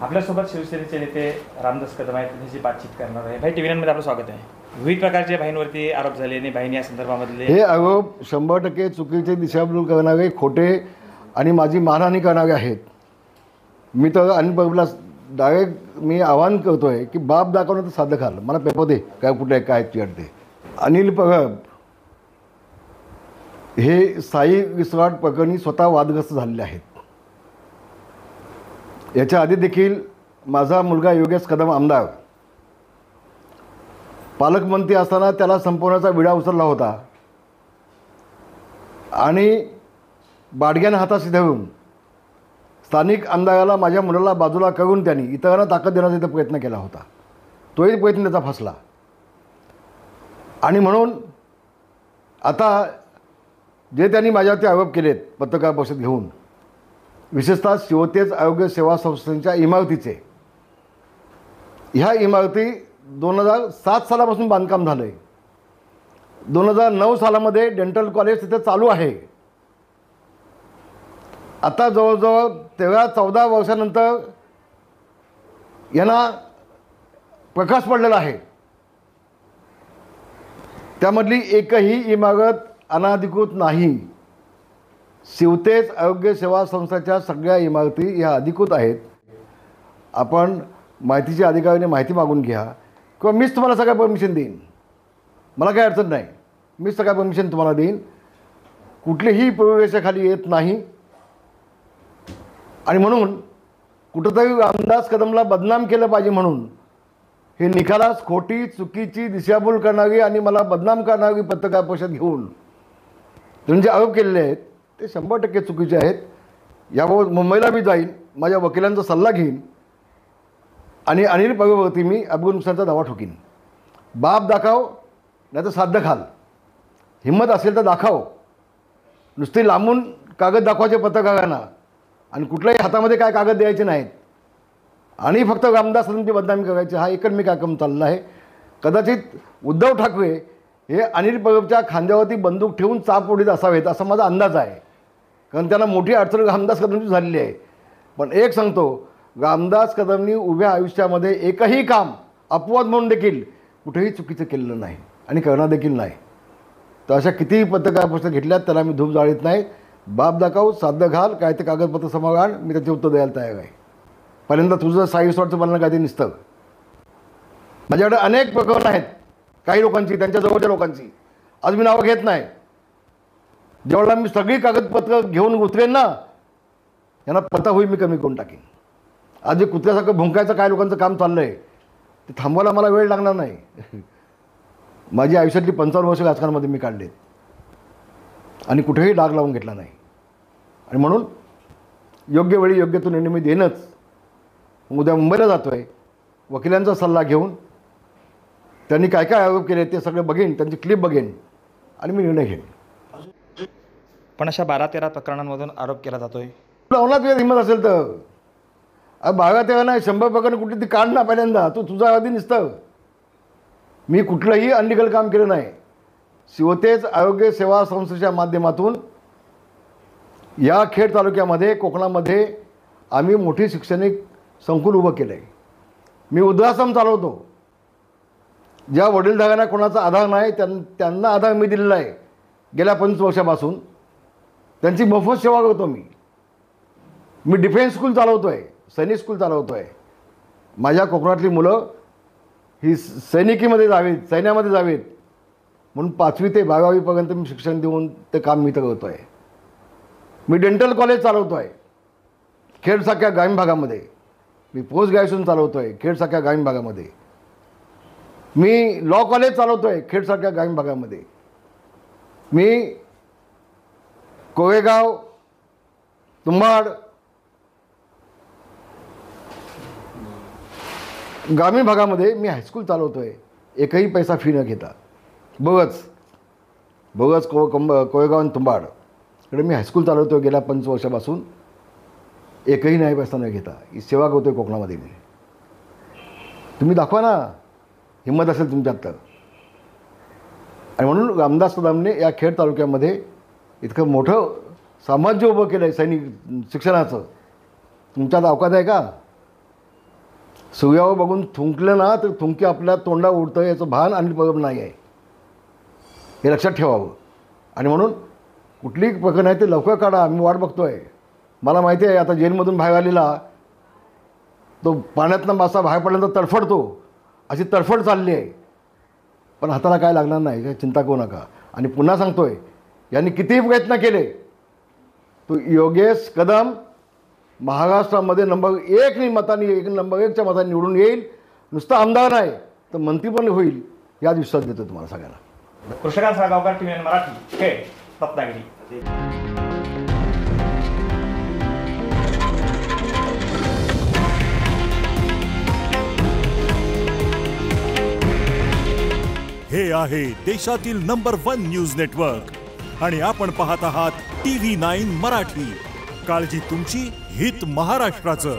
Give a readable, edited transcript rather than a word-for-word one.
आपल्यासोबत शिवसेनेचे नेते रामदास कदम आहेत, त्यांची बातचीत करणार आहे. भाई, टीव्ही मध्ये आपलं स्वागत आहे. विविध प्रकारचे भाईंवरती आरोप झाले आणि भाईंनी या संदर्भामधले हे आरोप 100% चुकीचे, दिशाभूल करणारे, खोटे आणि माझी मानहानी करणारे आहेत. मी तर अनिल परबला डायरेक्ट मी आवाहन करतोय की बाप दाखवणं तर साधं खाल, मला पेपर दे काय कुठे काय चिडते. अनिल परब हे साई रिसॉर्ट प्रकरणी स्वतः वादग्रस्त झालेले आहेत. याच्या आधी देखील माझा मुलगा योगेश कदम आमदार पालकमंत्री असताना त्याला संपवण्याचा विडा उचलला होता आणि बाडग्याने हाताशी धरून स्थानिक आमदाराला माझ्या मुलाला बाजूला करून त्यांनी इतरांना ताकद देण्याचा प्रयत्न केला होता. तोही प्रयत्न त्याचा फसला. आणि म्हणून आता जे त्यांनी माझ्यावरती आरोप केलेत पत्रकार परिषद घेऊन, विशेषतः शिवतेज आरोग्य सेवा संस्थेच्या इमारतीचे, ह्या इमारती 2007 सालापासून बांधकाम झालं आहे. 2009 सालामध्ये डेंटल कॉलेज तिथे चालू आहे. आता जवळजवळ 13-14 वर्षानंतर यांना प्रकाश पडलेला आहे. त्यामधली एकही इमारत अनधिकृत नाही. शिवतेज आरोग्य सेवा संस्थेच्या सगळ्या इमारती ह्या अधिकृत आहेत. आपण माहितीच्या अधिकाऱ्याने माहिती मागून घ्या किंवा मीच तुम्हाला सगळं परमिशन देईन, मला काही अडचण नाही. मीच सगळं परमिशन तुम्हाला देईन. कुठलीही प्रवेशाखाली येत नाही. आणि म्हणून कुठंतरी रामदास कदमला बदनाम केलं पाहिजे म्हणून हे निकालास खोटी, चुकीची, दिशाभूल करणारी आणि मला बदनाम करणारी पत्रकार परिषद घेऊन त्यांनी जे आरोप केलेले आहेत ते 100% चुकीचे आहेत. याबाबत मुंबईला मी जाईन, माझ्या वकिलांचा सल्ला घेईन आणि अनिल परबवरती मी अपघात नुकसानाचा दावा ठोकीन. बाप दाखव नाही तर साध्य खाल. हिंमत असेल तर दाखव. नुसती लांबून कागद दाखवायचे पत्रकारांना आणि कुठल्याही हातामध्ये काय कागद द्यायचे नाहीत आणि फक्त रामदास कदमची बदनामी करायची, हा एकच कार्यक्रम चालला आहे. कदाचित उद्धव ठाकरे हे अनिल परबच्या खांद्यावरती बंदूक ठेवून चाप ओढीत असावेत असा माझा अंदाज आहे. कारण त्यांना मोठी अडचण रामदास कदमची झालेली आहे. पण एक सांगतो, रामदास कदमनी उभ्या आयुष्यामध्ये एकही काम अपवाद म्हणून देखील कुठेही चुकीचं केलेलं नाही आणि करणार देखील नाही. तर अशा कितीही पत्रकार परिषद घेतल्यात त्याला मी धूप जाळीत नाही. बाप दाखव, साध्य घाल, काय ते कागदपत्र समोर आण, मी त्याचे उत्तर द्यायला तयार आहे. पहिल्यांदा तुझं साई रिसॉर्टचं बनणं काय ते निसतं. माझ्याकडे अनेक प्रकरणं आहेत काही लोकांची, त्यांच्या जवळच्या लोकांची. आज मी नावं घेत नाही. जेवढा मी सगळी कागदपत्र घेऊन उतरेन ना, यांना पत्ता होईल मी कमी करून टाकेन. आज जे कुत्र्यासारखं भुंकायचं काय लोकांचं काम चाललं आहे ते थांबवायला मला वेळ लागणार नाही. माझी आयुष्यातली 55 वर्ष राजकारणामध्ये मी काढलेत आणि कुठेही डाग लावून घेतला नाही. आणि म्हणून योग्य वेळी योग्य तो निर्णय मी देणंच. उद्या मुंबईला जातो आहे, वकिलांचा सल्ला घेऊन त्यांनी काय काय आरोप केले ते सगळे बघेन, त्यांची क्लिप बघेन आणि मी निर्णय घेईन. पण अशा 12-13 प्रकरणांमधून आरोप केला जातोय. लावणार तुझ्या हिंमत असेल तर 12-13 नाही, 100 प्रकरण कुठली ती काढ ना. पहिल्यांदा तू तुझा आधी निसतं. मी कुठलंही अनलिगल काम केलं नाही. शिवतेज आरोग्य सेवा संस्थेच्या माध्यमातून या खेड तालुक्यामध्ये, कोकणामध्ये आम्ही मोठी शैक्षणिक संकुल उभं केलं आहे. मी वृद्धाश्रम चालवतो. ज्या वडीलधाऱ्यांना कोणाचा आधार नाही त्यांना आधार मी दिलेला आहे. गेल्या 25 वर्षापासून त्यांची मोफत सेवा करतो मी. मी डिफेन्स स्कूल चालवतो आहे, सैनिक स्कूल चालवतो आहे. माझ्या कोकणातली मुलं ही सैनिकीमध्ये जावीत, सैन्यामध्ये जावीत म्हणून 5वी ते 12वी पर्यंत मी शिक्षण देऊन ते काम मी तर करतो आहे. मी डेंटल कॉलेज चालवतो आहे खेडसारख्या ग्रामीण भागामध्ये. मी पोस्ट ग्रॅज्युएशन चालवतो आहे खेडसारख्या ग्रामीण भागामध्ये. मी लॉ कॉलेज चालवतो आहे खेडसारख्या ग्रामीण भागामध्ये. मी कोळेगाव, तुंबाड ग्रामीण भागामध्ये मी हायस्कूल चालवतो आहे, एकही पैसा फी न घेता. बोगस कोळेगाव आणि तुंबाड इकडे मी हायस्कूल चालवतो आहे गेल्या 25 वर्षापासून, एकही नाही पैसा न घेता. ही सेवा करतो आहे कोकणामध्ये मी. तुम्ही दाखवा ना हिंमत असेल तुमच्यात तर. आणि म्हणून रामदास कदमने या खेड तालुक्यामध्ये इतकं मोठं साम्राज्य उभं केलं आहे सैनिक शिक्षणाचं. तुमच्यात अवकाश आहे का? सूर्यावर बघून थुंकलं ना तर थुंकी आपल्या तोंडा उडतं याचं भान आणि बघत नाही आहे, हे लक्षात ठेवावं. आणि म्हणून कुठलीही प्रकरण आहे ते लवकर काढा, आम्ही वाट बघतो आहे. मला माहिती आहे आता जेलमधून बाहेर आलेला तो पाण्यातनं मासा बाहेर पडल्यानंतर तडफडतो, अशी तडफड चालली आहे. पण हाताला काय लागणार नाही, काही चिंता करू नका. आणि पुन्हा सांगतो आहे, यांनी कितीही प्रयत्न केले तो योगेश कदम महाराष्ट्रामध्ये नंबर 1 मतांनी नंबर 1च्या मतांनी निवडून येईल. नुसतं आमदार नाही तर मंत्री पण होईल, या विश्वास देतो तुम्हाला सगळ्यांना. कृष्णकांत साळगावकर, TVN मराठी, खेड, रत्नागिरी. हे आहे देशातील नंबर 1 न्यूज नेटवर्क आणि आपण पाहत आहात TV9 मराठी. काळजी तुमची, हित महाराष्ट्राचं.